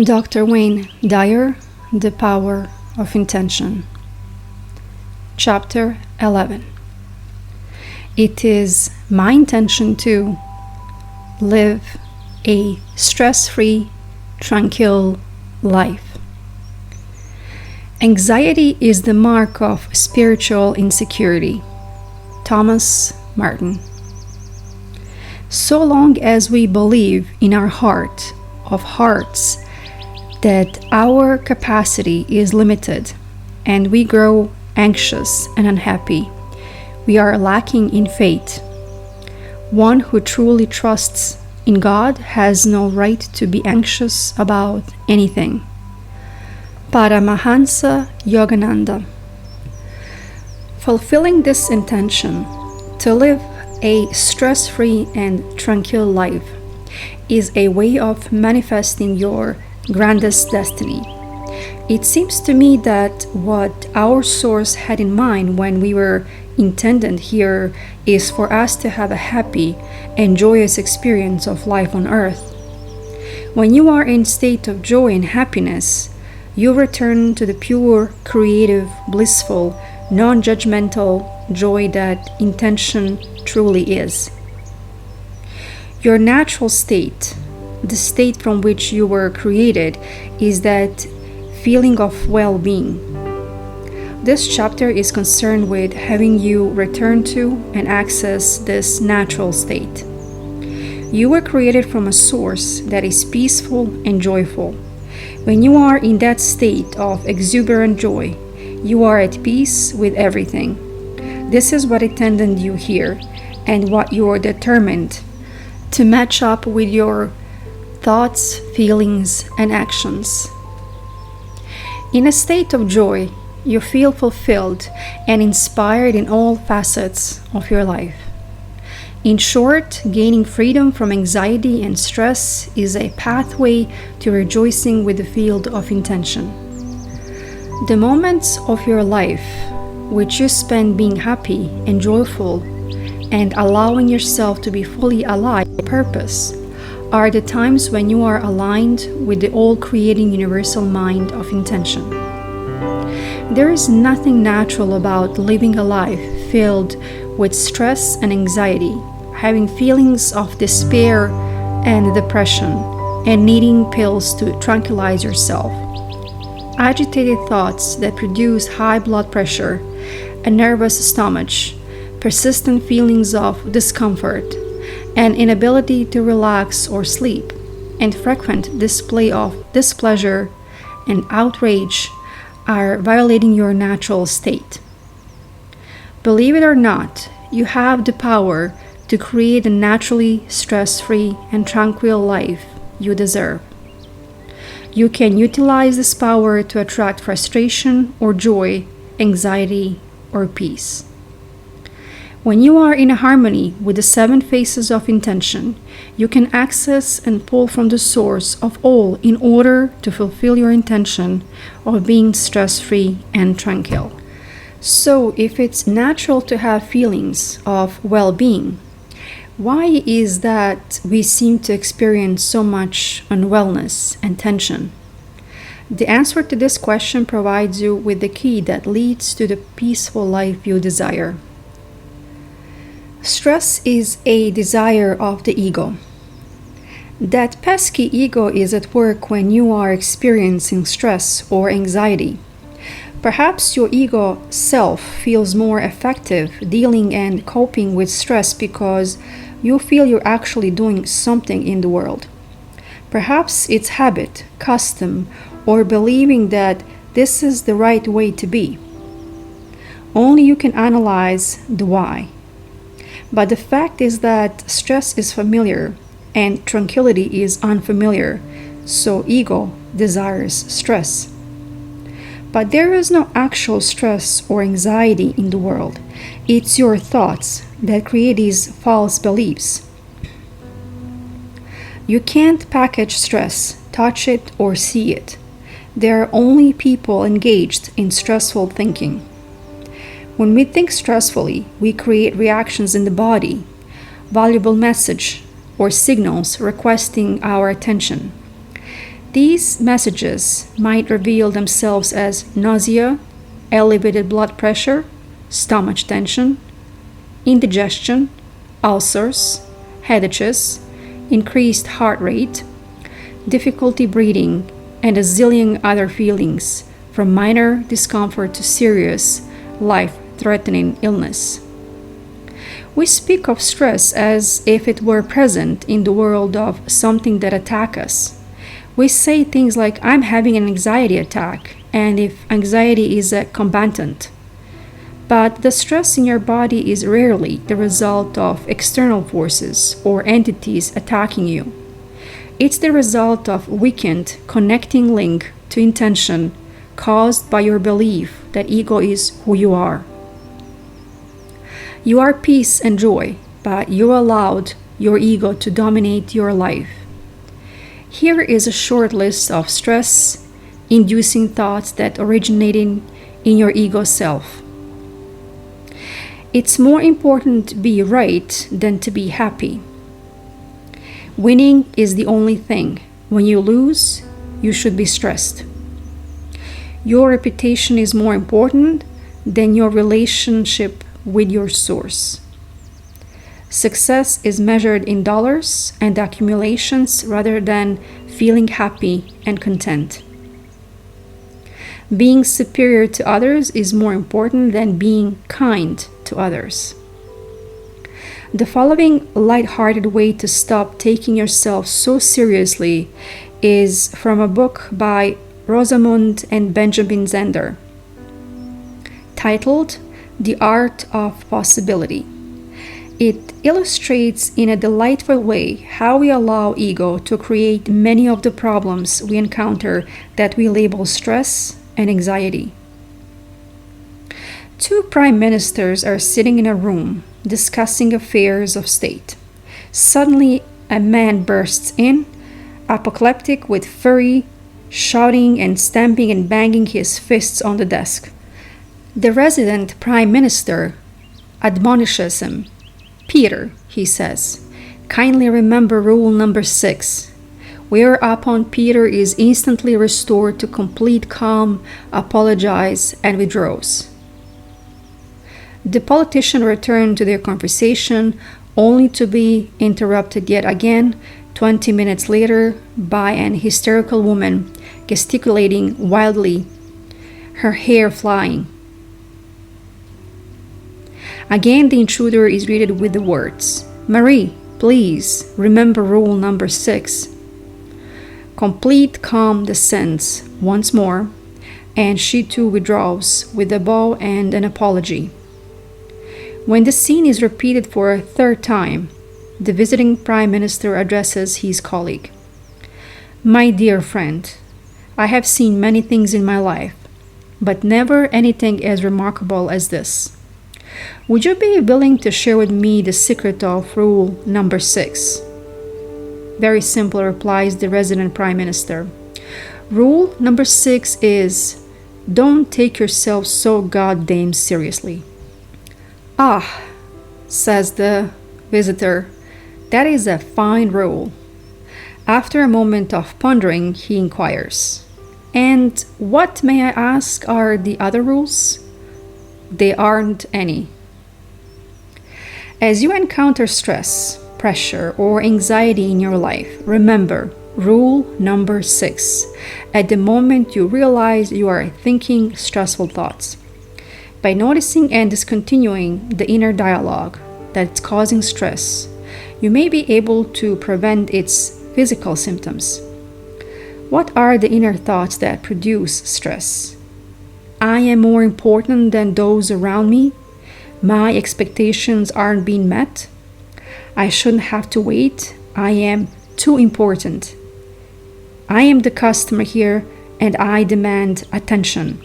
Dr. Wayne Dyer, The Power of Intention. Chapter 11. It is my intention to live a stress-free, tranquil life. Anxiety is the mark of spiritual insecurity. Thomas Martin. So long as we believe in our heart of hearts that our capacity is limited and we grow anxious and unhappy, we are lacking in faith. One who truly trusts in God has no right to be anxious about anything. Paramahansa Yogananda. Fulfilling this intention to live a stress-free and tranquil life is a way of manifesting your grandest destiny. It seems to me that what our source had in mind when we were intended here is for us to have a happy and joyous experience of life on earth. When you are in state of joy and happiness, you return to the pure, creative, blissful, non-judgmental joy that intention truly is. Your natural state, the state from which you were created, is that feeling of well-being. This chapter is concerned with having you return to and access this natural state. You were created from a source that is peaceful and joyful. When you are in that state of exuberant joy, you are at peace with everything. This is what intended you here and what you are determined to match up with your thoughts, feelings, and actions. In a state of joy, you feel fulfilled and inspired in all facets of your life. In short, gaining freedom from anxiety and stress is a pathway to rejoicing with the field of intention. The moments of your life which you spend being happy and joyful and allowing yourself to be fully alive with purpose are the times when you are aligned with the all-creating universal mind of intention. There is nothing natural about living a life filled with stress and anxiety, having feelings of despair and depression, and needing pills to tranquilize yourself. Agitated thoughts that produce high blood pressure, a nervous stomach, persistent feelings of discomfort, an inability to relax or sleep, and frequent display of displeasure and outrage are violating your natural state. Believe it or not, you have the power to create a naturally stress-free and tranquil life you deserve. You can utilize this power to attract frustration or joy, anxiety or peace. When you are in harmony with the 7 phases of intention, you can access and pull from the source of all in order to fulfill your intention of being stress-free and tranquil. So, if it's natural to have feelings of well-being, why is that we seem to experience so much unwellness and tension? The answer to this question provides you with the key that leads to the peaceful life you desire. Stress is a desire of the ego. That pesky ego is at work when you are experiencing stress or anxiety. Perhaps your ego self feels more effective dealing and coping with stress because you feel you're actually doing something in the world. Perhaps it's habit, custom, or believing that this is the right way to be. Only you can analyze the why. But the fact is that stress is familiar and tranquility is unfamiliar, so ego desires stress. But there is no actual stress or anxiety in the world. It's your thoughts that create these false beliefs. You can't package stress, touch it, or see it. There are only people engaged in stressful thinking. When we think stressfully, we create reactions in the body, valuable message or signals requesting our attention. These messages might reveal themselves as nausea, elevated blood pressure, stomach tension, indigestion, ulcers, headaches, increased heart rate, difficulty breathing, and a zillion other feelings, from minor discomfort to serious, life-threatening illness. We speak of stress as if it were present in the world of something that attacks us. We say things like, I'm having an anxiety attack, and if anxiety is a combatant. But the stress in your body is rarely the result of external forces or entities attacking you. It's the result of weakened connecting link to intention caused by your belief that ego is who you are. You are peace and joy, but you allowed your ego to dominate your life. Here is a short list of stress-inducing thoughts that originated in your ego self. It's more important to be right than to be happy. Winning is the only thing. When you lose, you should be stressed. Your reputation is more important than your relationship with your source. Success is measured in dollars and accumulations rather than feeling happy and content. Being superior to others is more important than being kind to others. The following light-hearted way to stop taking yourself so seriously is from a book by Rosamund and Benjamin Zander, titled The Art of Possibility. It illustrates in a delightful way how we allow ego to create many of the problems we encounter that we label stress and anxiety. Two prime ministers are sitting in a room discussing affairs of state. Suddenly, a man bursts in, apoplectic with fury, shouting and stamping and banging his fists on the desk. The resident prime minister admonishes him. Peter, he says, kindly remember rule number 6. Whereupon Peter is instantly restored to complete calm, apologizes, and withdraws. The politician returned to their conversation only to be interrupted yet again 20 minutes later by an hysterical woman gesticulating wildly, her hair flying. Again, the intruder is greeted with the words, Marie, please remember rule number 6. Complete calm descends once more, and she too withdraws with a bow and an apology. When the scene is repeated for a third time, the visiting prime minister addresses his colleague. My dear friend, I have seen many things in my life, but never anything as remarkable as this. Would you be willing to share with me the secret of rule number 6? Very simple, replies the resident prime minister. Rule number 6 is, don't take yourself so goddamn seriously. Ah, says the visitor, that is a fine rule. After a moment of pondering, he inquires, and what, may I ask, are the other rules? There aren't any. As you encounter stress, pressure, or anxiety in your life, remember rule number 6. At the moment you realize you are thinking stressful thoughts, by noticing and discontinuing the inner dialogue that's causing stress, you may be able to prevent its physical symptoms. What are the inner thoughts that produce stress? I am more important than those around me. My expectations aren't being met. I shouldn't have to wait. I am too important. I am the customer here and I demand attention.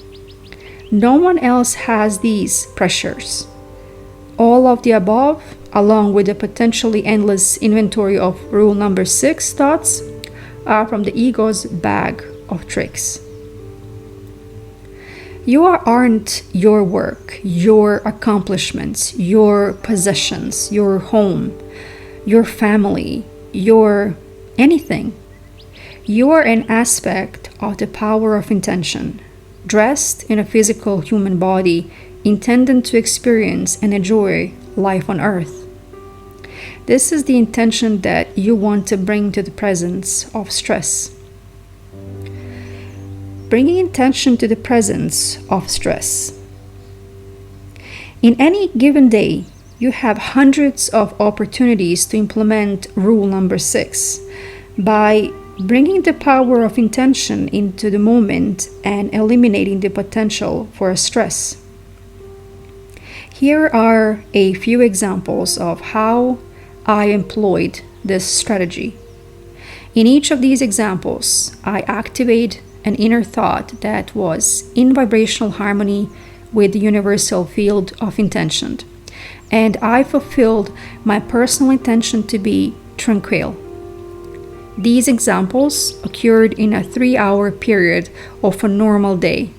No one else has these pressures. All of the above, along with the potentially endless inventory of rule number 6 thoughts, are from the ego's bag of tricks. You aren't your work, your accomplishments, your possessions, your home, your family, your anything. You are an aspect of the power of intention, dressed in a physical human body intended to experience and enjoy life on earth. This is the intention that you want to bring to the presence of stress. Bringing intention to the presence of stress. In any given day, you have hundreds of opportunities to implement rule number 6 by bringing the power of intention into the moment and eliminating the potential for stress. Here are a few examples of how I employed this strategy. In each of these examples, I activate an inner thought that was in vibrational harmony with the universal field of intention, and I fulfilled my personal intention to be tranquil. These examples occurred in a 3-hour period of a normal day.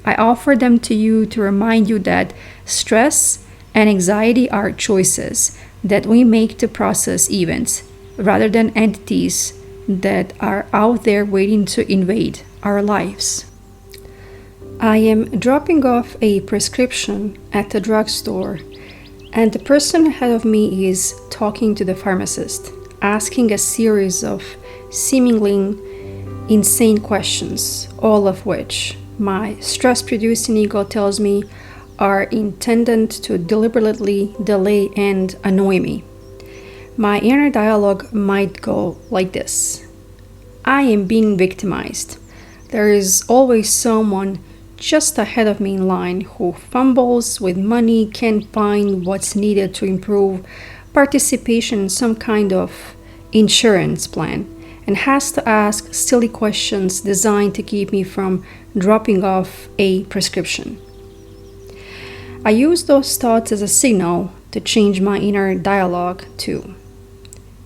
I offer them to you to remind you that stress and anxiety are choices that we make to process events rather than entities that are out there waiting to invade our lives. I am dropping off a prescription at the drugstore, and the person ahead of me is talking to the pharmacist, asking a series of seemingly insane questions, all of which my stress-producing ego tells me are intended to deliberately delay and annoy me. My inner dialogue might go like this: I am being victimized. There is always someone just ahead of me in line who fumbles with money, can't find what's needed to improve participation in some kind of insurance plan, and has to ask silly questions designed to keep me from dropping off a prescription. I use those thoughts as a signal to change my inner dialogue to: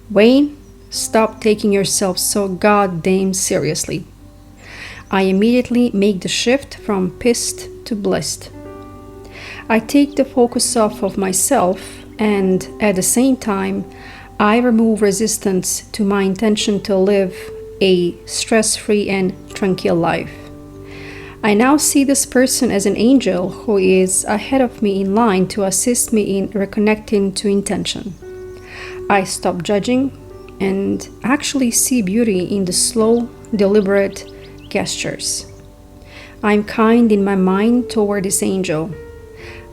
Wayne, stop taking yourself so goddamn seriously. I immediately make the shift from pissed to blissed. I take the focus off of myself, and at the same time, I remove resistance to my intention to live a stress-free and tranquil life. I now see this person as an angel who is ahead of me in line to assist me in reconnecting to intention. I stop judging and actually see beauty in the slow, deliberate gestures. I'm kind in my mind toward this angel.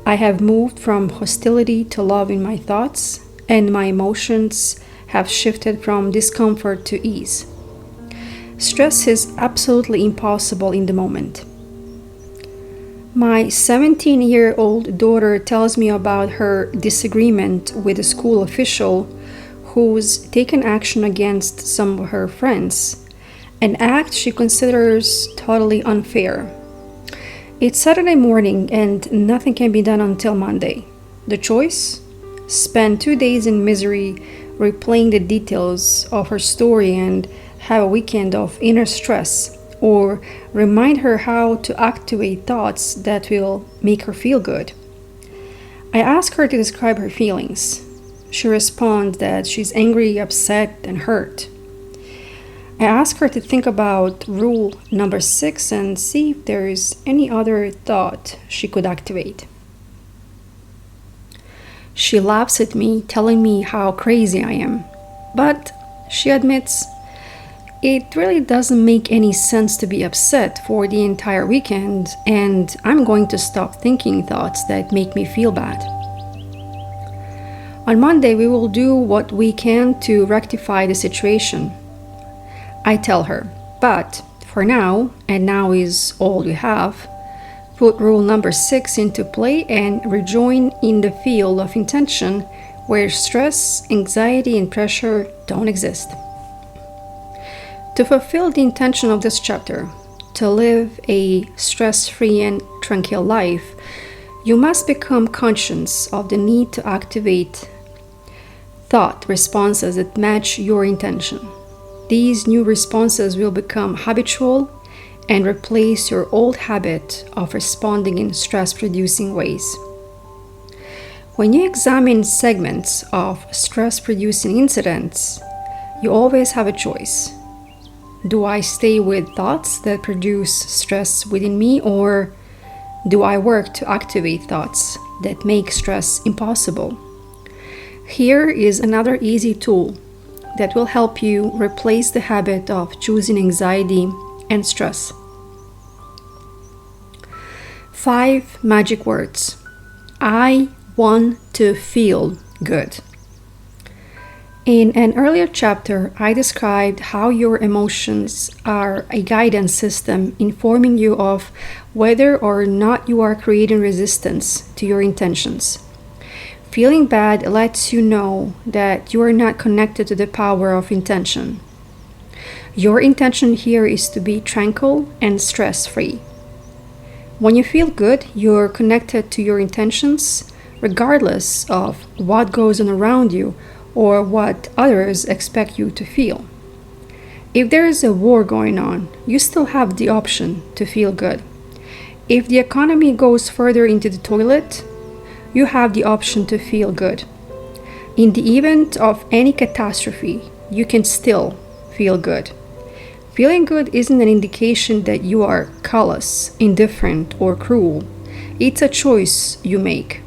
I have moved from hostility to love in my thoughts, and my emotions have shifted from discomfort to ease. Stress is absolutely impossible in the moment. My 17-year-old daughter tells me about her disagreement with a school official who's taken action against some of her friends, an act she considers totally unfair. It's Saturday morning and nothing can be done until Monday. The choice? Spend 2 days in misery replaying the details of her story and have a weekend of inner stress, or remind her how to activate thoughts that will make her feel good. I ask her to describe her feelings. She responds that she's angry, upset, and hurt. I ask her to think about rule number 6 and see if there is any other thought she could activate. She laughs at me, telling me how crazy I am. But she admits, it really doesn't make any sense to be upset for the entire weekend, and I'm going to stop thinking thoughts that make me feel bad. On Monday, we will do what we can to rectify the situation. I tell her, but for now, and now is all you have, put rule number 6 into play and rejoin in the field of intention where stress, anxiety, and pressure don't exist. To fulfill the intention of this chapter, to live a stress-free and tranquil life, you must become conscious of the need to activate thought responses that match your intention. These new responses will become habitual and replace your old habit of responding in stress-producing ways. When you examine segments of stress-producing incidents, you always have a choice. Do I stay with thoughts that produce stress within me, or do I work to activate thoughts that make stress impossible? Here is another easy tool that will help you replace the habit of choosing anxiety and stress. 5 magic words. I want to feel good. In an earlier chapter, I described how your emotions are a guidance system informing you of whether or not you are creating resistance to your intentions. Feeling bad lets you know that you are not connected to the power of intention. Your intention here is to be tranquil and stress-free. When you feel good, you're connected to your intentions, regardless of what goes on around you or what others expect you to feel. If there is a war going on, you still have the option to feel good. If the economy goes further into the toilet, you have the option to feel good. In the event of any catastrophe, you can still feel good. Feeling good isn't an indication that you are callous, indifferent, or cruel. It's a choice you make.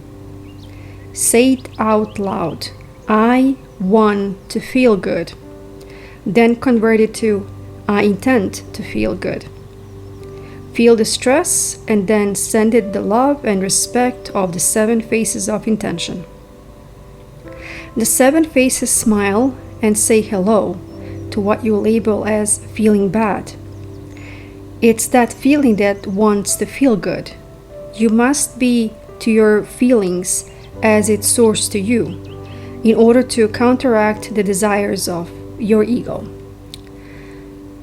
Say it out loud. I want to feel good. Then convert it to I intend to feel good. Feel the stress and then send it the love and respect of the 7 faces of intention. The 7 faces smile and say hello to what you label as feeling bad. It's that feeling that wants to feel good. You must be to your feelings as its source to you, in order to counteract the desires of your ego.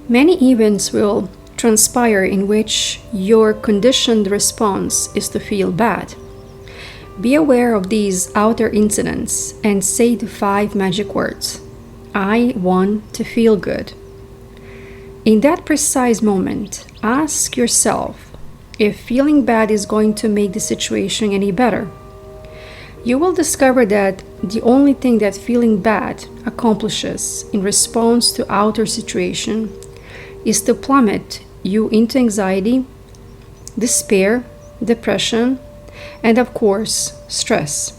Many events will transpire in which your conditioned response is to feel bad. Be aware of these outer incidents and say the 5 magic words. I want to feel good. In that precise moment, ask yourself if feeling bad is going to make the situation any better. You will discover that the only thing that feeling bad accomplishes in response to outer situation is to plummet you into anxiety, despair, depression, and of course, stress.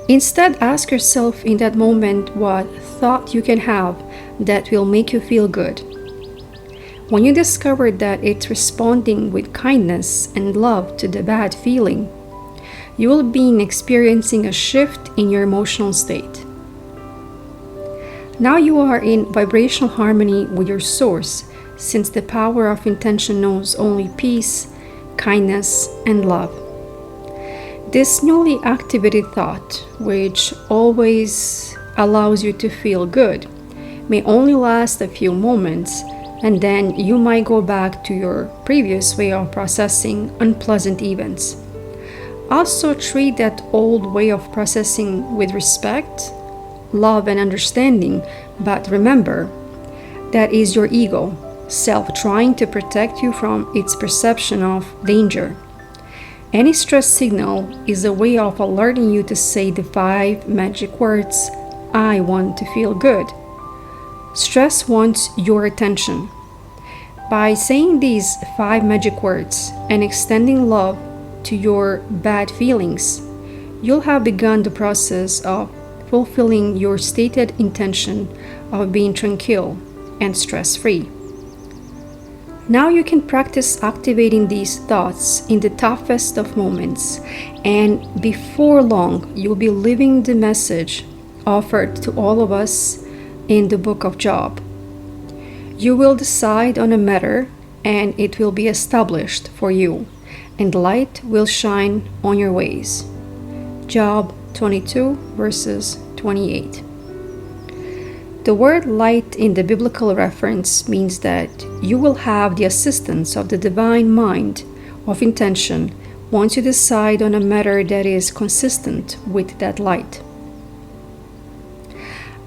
Instead, ask yourself in that moment what thought you can have that will make you feel good. When you discover that it's responding with kindness and love to the bad feeling, you will be experiencing a shift in your emotional state. Now you are in vibrational harmony with your source, since the power of intention knows only peace, kindness, and love. This newly activated thought, which always allows you to feel good, may only last a few moments, and then you might go back to your previous way of processing unpleasant events. Also treat that old way of processing with respect, love, and understanding, but remember, that is your ego, self trying to protect you from its perception of danger. Any stress signal is a way of alerting you to say the 5 magic words, I want to feel good. Stress wants your attention. By saying these 5 magic words and extending love to your bad feelings, you'll have begun the process of fulfilling your stated intention of being tranquil and stress-free. Now you can practice activating these thoughts in the toughest of moments, and before long, you'll be living the message offered to all of us in the book of Job. You will decide on a matter, and it will be established for you, and light will shine on your ways. Job 22, verses 28. The word light in the biblical reference means that you will have the assistance of the divine mind of intention once you decide on a matter that is consistent with that light.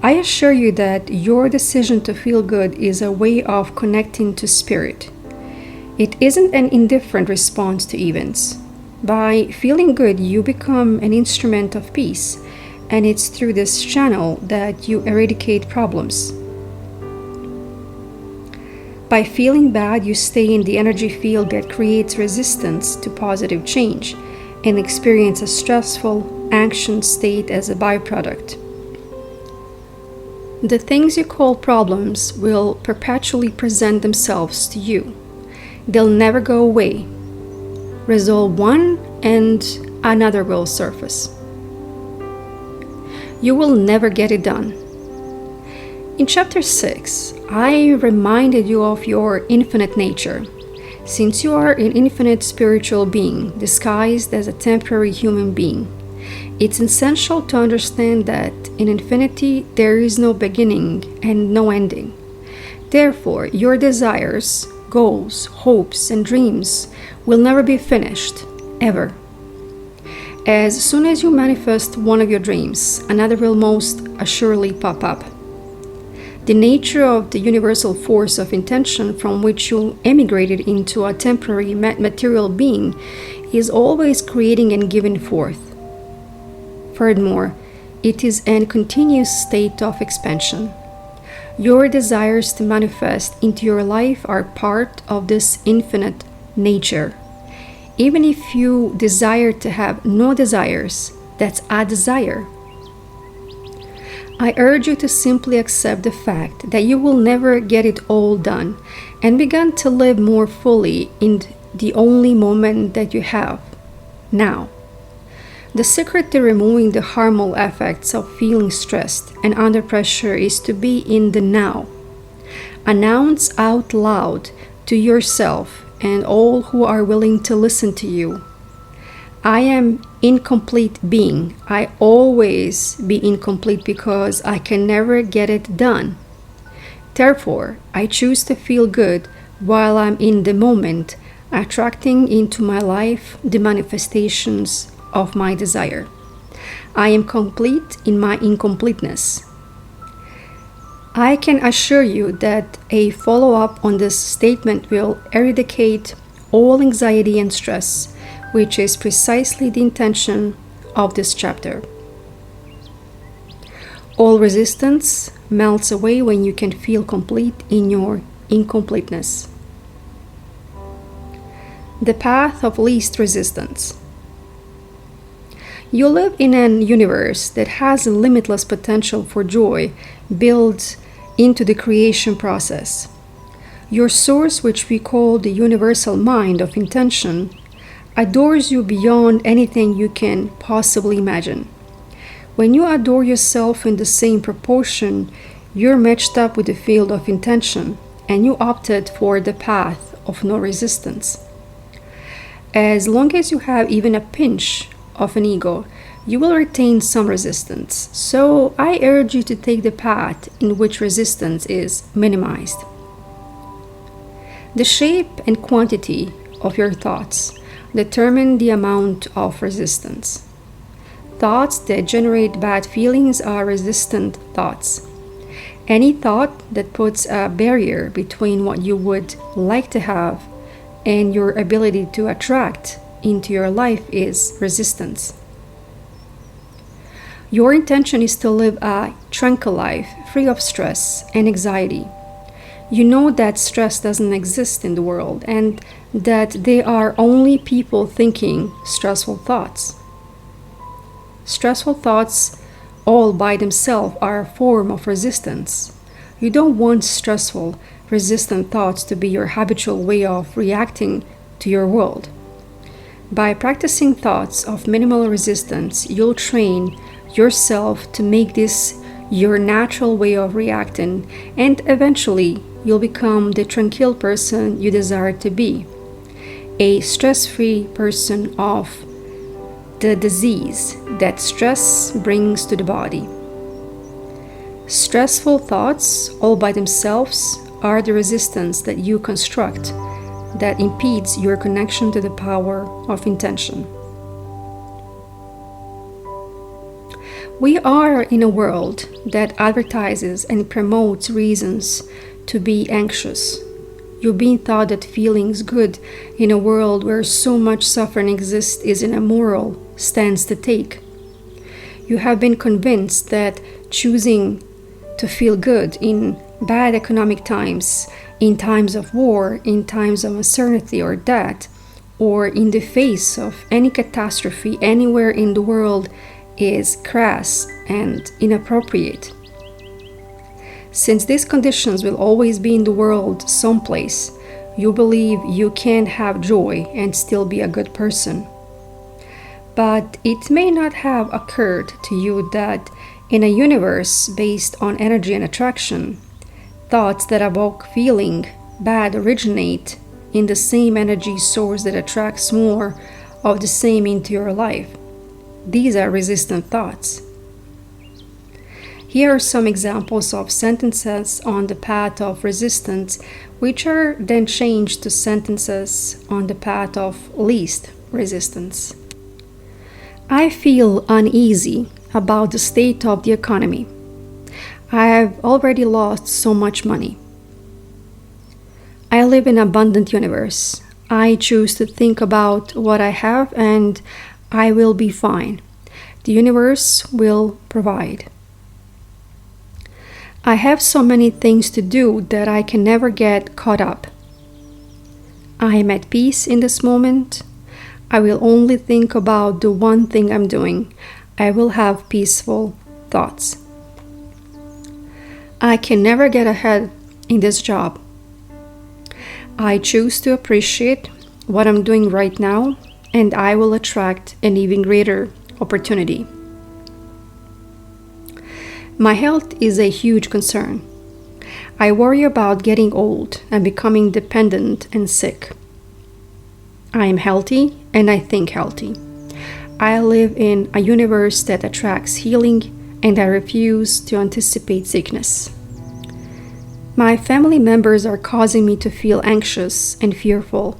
I assure you that your decision to feel good is a way of connecting to spirit. It isn't an indifferent response to events. By feeling good, you become an instrument of peace, and it's through this channel that you eradicate problems. By feeling bad, you stay in the energy field that creates resistance to positive change and experience a stressful, anxious state as a byproduct. The things you call problems will perpetually present themselves to you. They'll never go away. Resolve one and another will surface. You will never get it done. In chapter 6, I reminded you of your infinite nature. Since you are an infinite spiritual being disguised as a temporary human being, it's essential to understand that in infinity there is no beginning and no ending. Therefore, your desires, goals, hopes, and dreams will never be finished, ever. As soon as you manifest one of your dreams, another will most assuredly pop up. The nature of the universal force of intention from which you emigrated into a temporary material being is always creating and giving forth. Furthermore, it is a continuous state of expansion. Your desires to manifest into your life are part of this infinite nature. Even if you desire to have no desires, that's a desire. I urge you to simply accept the fact that you will never get it all done and begin to live more fully in the only moment that you have, now. The secret to removing the harmful effects of feeling stressed and under pressure is to be in the now. Announce out loud to yourself and all who are willing to listen to you, I am incomplete being. I always be incomplete because I can never get it done. Therefore, I choose to feel good while I'm in the moment, attracting into my life the manifestations of my desire. I am complete in my incompleteness. I can assure you that a follow-up on this statement will eradicate all anxiety and stress, which is precisely the intention of this chapter. All resistance melts away when you can feel complete in your incompleteness. The path of least resistance. You live in an universe that has limitless potential for joy built into the creation process. Your source, which we call the universal mind of intention, adores you beyond anything you can possibly imagine. When you adore yourself in the same proportion, you're matched up with the field of intention, and you opted for the path of no resistance. As long as you have even a pinch of an ego, you will retain some resistance. So I urge you to take the path in which resistance is minimized. The shape and quantity of your thoughts determine the amount of resistance. Thoughts that generate bad feelings are resistant thoughts. Any thought that puts a barrier between what you would like to have and your ability to attract into your life is resistance. Your intention is to live a tranquil life, free of stress and anxiety. You know that stress doesn't exist in the world and that there are only people thinking stressful thoughts. Stressful thoughts all by themselves are a form of resistance. You don't want stressful, resistant thoughts to be your habitual way of reacting to your world. By practicing thoughts of minimal resistance, you'll train yourself to make this your natural way of reacting, and eventually you'll become the tranquil person you desire to be, a stress-free person of the disease that stress brings to the body. Stressful thoughts all by themselves are the resistance that you construct that impedes your connection to the power of intention. We are in a world that advertises and promotes reasons to be anxious. You've been taught that feelings good in a world where so much suffering exists is an immoral stance to take. You have been convinced that choosing to feel good in bad economic times, in times of war, in times of uncertainty or death, or in the face of any catastrophe anywhere in the world is crass and inappropriate. Since these conditions will always be in the world someplace, you believe you can have joy and still be a good person. But it may not have occurred to you that in a universe based on energy and attraction, thoughts that evoke feeling bad originate in the same energy source that attracts more of the same into your life. These are resistant thoughts. Here are some examples of sentences on the path of resistance, which are then changed to sentences on the path of least resistance. I feel uneasy about the state of the economy. I have already lost so much money. I live in an abundant universe. I choose to think about what I have and I will be fine. The universe will provide. I have so many things to do that I can never get caught up. I am at peace in this moment. I will only think about the one thing I'm doing. I will have peaceful thoughts. I can never get ahead in this job. I choose to appreciate what I'm doing right now, and I will attract an even greater opportunity. My health is a huge concern. I worry about getting old and becoming dependent and sick. I am healthy and I think healthy. I live in a universe that attracts healing and I refuse to anticipate sickness. My family members are causing me to feel anxious and fearful.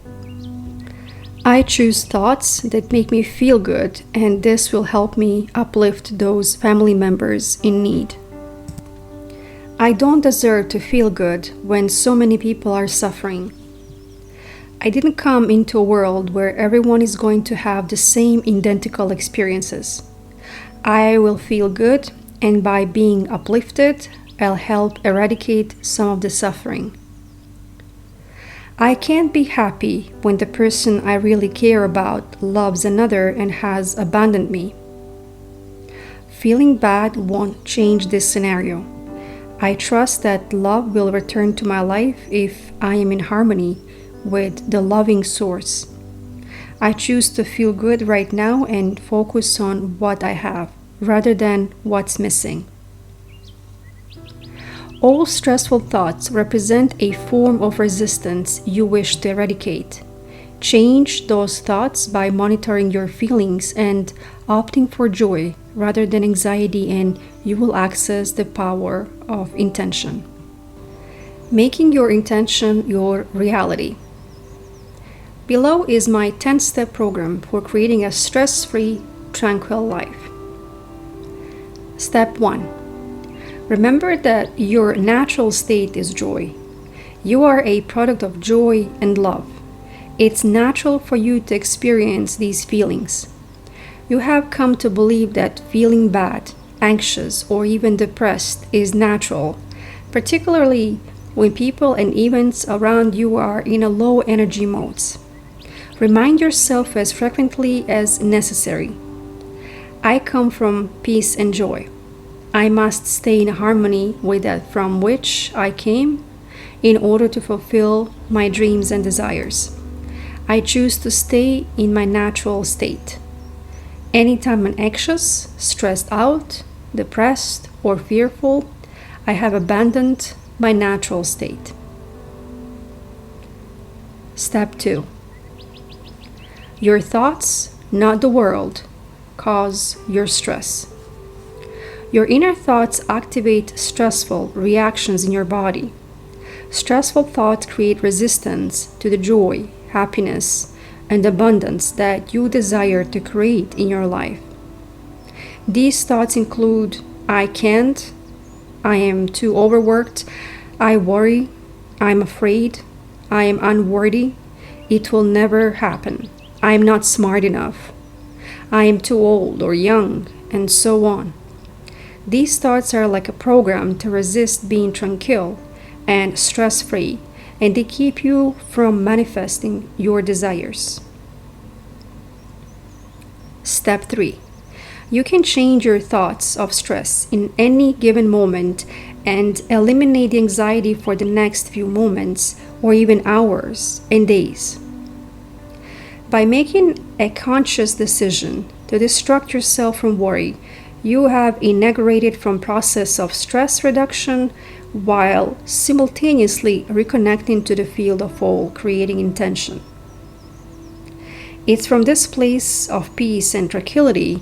I choose thoughts that make me feel good, and this will help me uplift those family members in need. I don't deserve to feel good when so many people are suffering. I didn't come into a world where everyone is going to have the same identical experiences. I will feel good, and by being uplifted, I'll help eradicate some of the suffering. I can't be happy when the person I really care about loves another and has abandoned me. Feeling bad won't change this scenario. I trust that love will return to my life if I am in harmony with the loving source. I choose to feel good right now and focus on what I have rather than what's missing. All stressful thoughts represent a form of resistance you wish to eradicate. Change those thoughts by monitoring your feelings and opting for joy rather than anxiety, and you will access the power of intention. Making your intention your reality. Below is my 10-step program for creating a stress-free, tranquil life. Step 1. Remember that your natural state is joy. You are a product of joy and love. It's natural for you to experience these feelings. You have come to believe that feeling bad, anxious, or even depressed is natural, particularly when people and events around you are in a low energy modes. Remind yourself as frequently as necessary. I come from peace and joy. I must stay in harmony with that from which I came in order to fulfill my dreams and desires. I choose to stay in my natural state. Anytime I'm anxious, stressed out, depressed, or fearful, I have abandoned my natural state. Step 2. Your thoughts, not the world, cause your stress. Your inner thoughts activate stressful reactions in your body. Stressful thoughts create resistance to the joy, happiness, and abundance that you desire to create in your life. These thoughts include, I can't, I am too overworked, I worry, I'm afraid, I am unworthy, it will never happen, I am not smart enough, I am too old or young, and so on. These thoughts are like a program to resist being tranquil and stress-free, and they keep you from manifesting your desires. Step 3. You can change your thoughts of stress in any given moment and eliminate the anxiety for the next few moments or even hours and days. By making a conscious decision to distract yourself from worry, you have inaugurated from process of stress reduction while simultaneously reconnecting to the field of all creating intention. It's from this place of peace and tranquility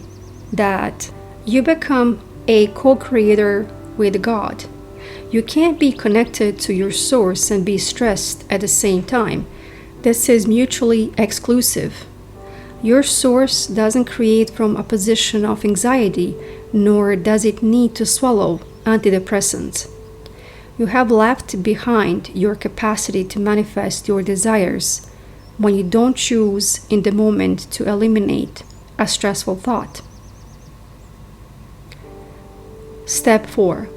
that you become a co-creator with God. You can't be connected to your source and be stressed at the same time. This is mutually exclusive. Your source doesn't create from a position of anxiety, nor does it need to swallow antidepressants. You have left behind your capacity to manifest your desires when you don't choose in the moment to eliminate a stressful thought. Step 4.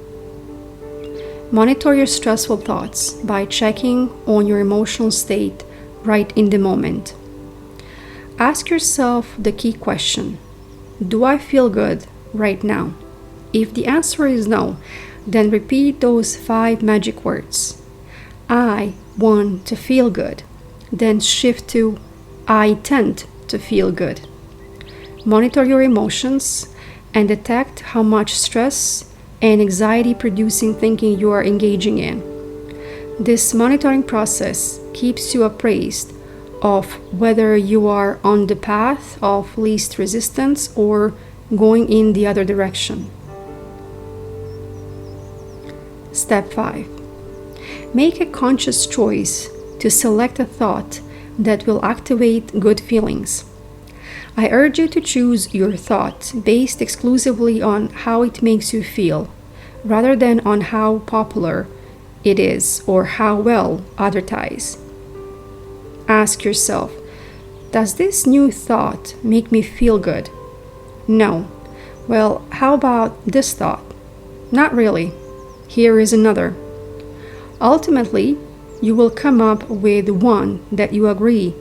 Monitor your stressful thoughts by checking on your emotional state right in the moment. Ask yourself the key question: do I feel good right now? If the answer is no, then repeat those 5 magic words. I want to feel good. Then shift to I tend to feel good. Monitor your emotions and detect how much stress and anxiety producing thinking you are engaging in. This monitoring process keeps you appraised of whether you are on the path of least resistance or going in the other direction. Step 5. Make a conscious choice to select a thought that will activate good feelings. I urge you to choose your thought based exclusively on how it makes you feel, rather than on how popular it is or how well advertised. Ask yourself, does this new thought make me feel good? No. Well, how about this thought? Not really. Here is another. Ultimately, you will come up with one that you agree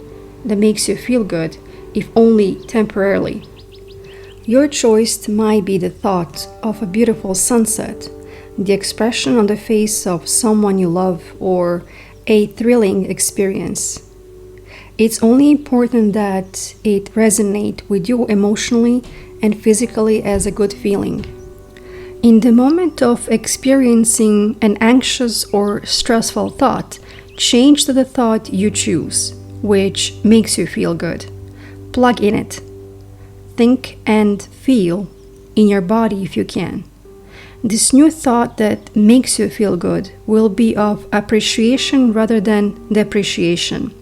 that makes you feel good, if only temporarily. Your choice might be the thought of a beautiful sunset, the expression on the face of someone you love, or a thrilling experience. It's only important that it resonate with you emotionally and physically as a good feeling. In the moment of experiencing an anxious or stressful thought, change to the thought you choose, which makes you feel good. Plug in it. Think and feel in your body if you can. This new thought that makes you feel good will be of appreciation rather than depreciation.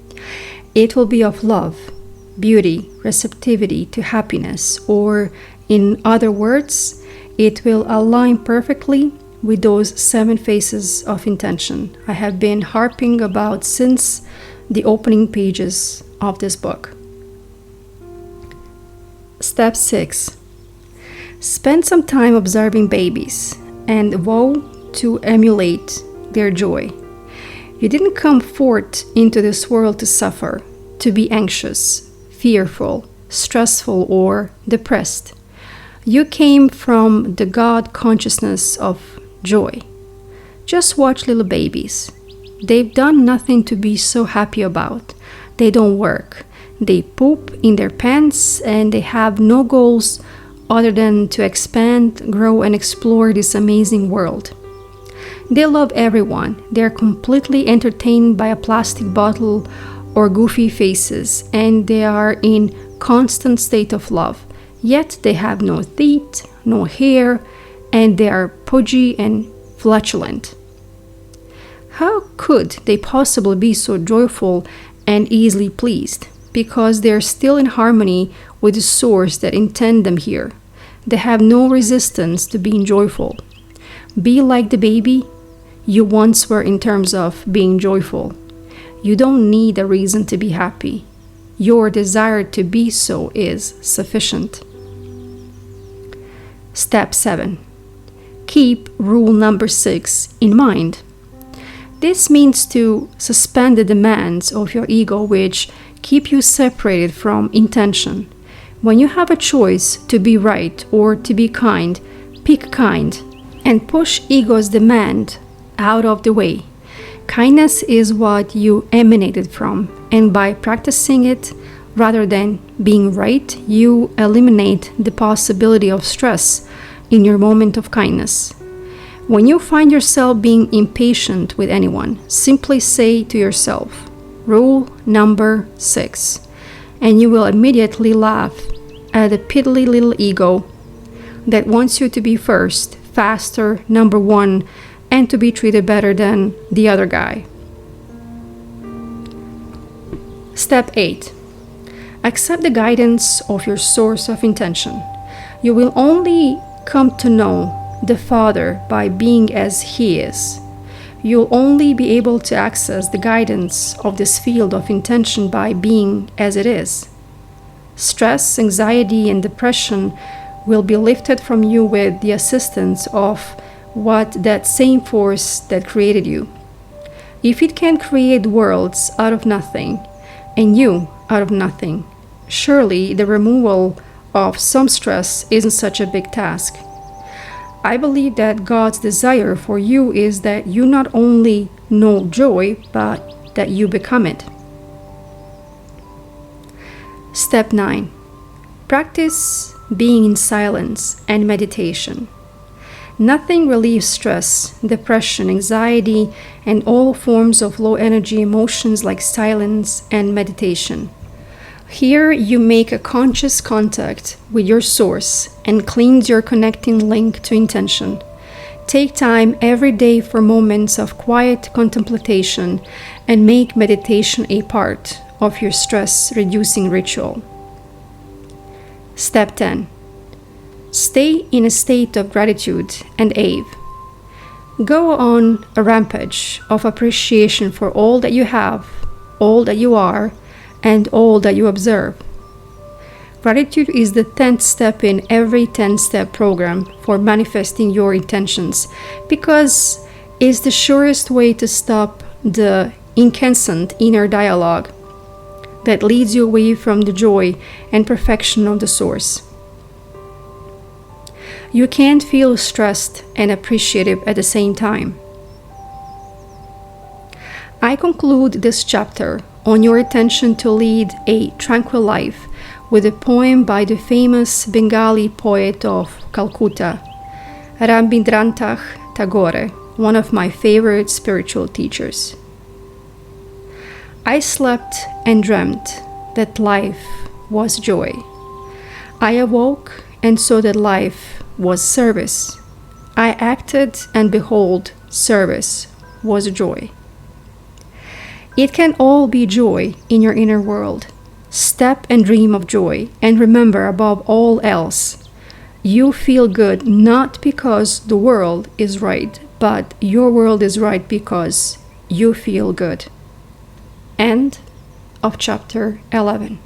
It will be of love, beauty, receptivity to happiness, or in other words, it will align perfectly with those 7 phases of intention I have been harping about since the opening pages of this book. Step 6. Spend some time observing babies and vow to emulate their joy. You didn't come forth into this world to suffer, to be anxious, fearful, stressful, or depressed. You came from the God consciousness of joy. Just watch little babies. They've done nothing to be so happy about. They don't work. They poop in their pants and they have no goals other than to expand, grow, and explore this amazing world. They love everyone. They're completely entertained by a plastic bottle or goofy faces, and they are in constant state of love. Yet they have no teeth, no hair, and they are pudgy and flatulent. How could they possibly be so joyful and easily pleased? Because they are still in harmony with the source that intended them here. They have no resistance to being joyful. Be like the baby you once were in terms of being joyful. You don't need a reason to be happy. Your desire to be so is sufficient. Step 7. Keep rule number 6 in mind. This means to suspend the demands of your ego which keep you separated from intention. When you have a choice to be right or to be kind, pick kind and push ego's demand out of the way. Kindness is what you emanated from, and by practicing it rather than being right, you eliminate the possibility of stress in your moment of kindness. When you find yourself being impatient with anyone, simply say to yourself, rule number 6, and you will immediately laugh at the piddly little ego that wants you to be first, faster, number 1, and to be treated better than the other guy. Step 8. Accept the guidance of your source of intention. You will only come to know the Father by being as He is. You'll only be able to access the guidance of this field of intention by being as it is. Stress, anxiety, and depression will be lifted from you with the assistance of what that same force that created you. If it can create worlds out of nothing, and you out of nothing, surely the removal of some stress isn't such a big task. I believe that God's desire for you is that you not only know joy, but that you become it. Step 9. Practice being in silence and meditation. Nothing relieves stress, depression, anxiety, and all forms of low energy emotions like silence and meditation. Here you make a conscious contact with your source and cleanse your connecting link to intention. Take time every day for moments of quiet contemplation and make meditation a part of your stress-reducing ritual. Step 10. Stay in a state of gratitude and awe. Go on a rampage of appreciation for all that you have, all that you are, and all that you observe. Gratitude is the 10th step in every 10-step program for manifesting your intentions because it's the surest way to stop the incessant inner dialogue that leads you away from the joy and perfection of the source. You can't feel stressed and appreciative at the same time. I conclude this chapter on your intention to lead a tranquil life with a poem by the famous Bengali poet of Calcutta, Rabindranath Tagore, one of my favorite spiritual teachers. I slept and dreamt that life was joy. I awoke and saw that life was service. I acted and behold, service was joy. It can all be joy in your inner world. Step and dream of joy, and remember above all else, you feel good not because the world is right, but your world is right because you feel good. End of chapter 11.